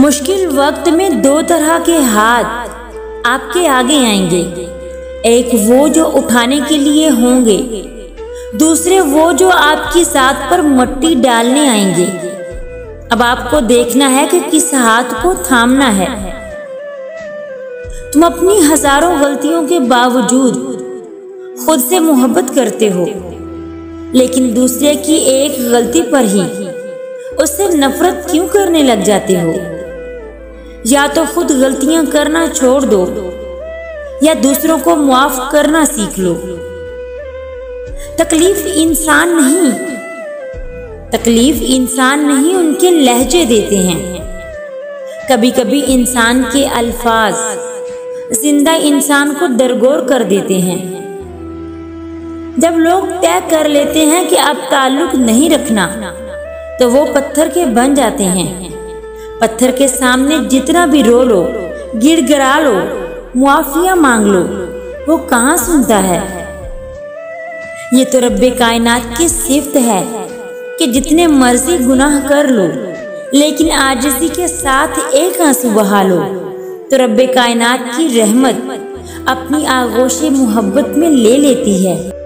मुश्किल वक्त में दो तरह के हाथ आपके आगे आएंगे। एक वो जो उठाने के लिए होंगे, दूसरे वो जो आपकी साथ पर मट्टी डालने आएंगे। अब आपको देखना है कि किस हाथ को थामना है। तुम अपनी हजारों गलतियों के बावजूद खुद से मोहब्बत करते हो, लेकिन दूसरे की एक गलती पर ही उससे नफरत क्यों करने लग जाते हो? या तो खुद गलतियां करना छोड़ दो या दूसरों को माफ करना सीख लो। तकलीफ इंसान नहीं उनके लहजे देते हैं। कभी कभी इंसान के अल्फाज जिंदा इंसान को दरगोर कर देते हैं। जब लोग तय कर लेते हैं कि अब ताल्लुक नहीं रखना, तो वो पत्थर के बन जाते हैं। पत्थर के सामने जितना भी रो लो, गिड़गिड़ा लो, मुआफिया मांग लो, वो कहाँ सुनता है। ये तो रब्बे कायनात की सिफ्त है कि जितने मर्जी गुनाह कर लो, लेकिन आजिज़ी के साथ एक आंसू बहा लो, तो रब्बे कायनात की रहमत अपनी आगोश मोहब्बत में ले लेती है।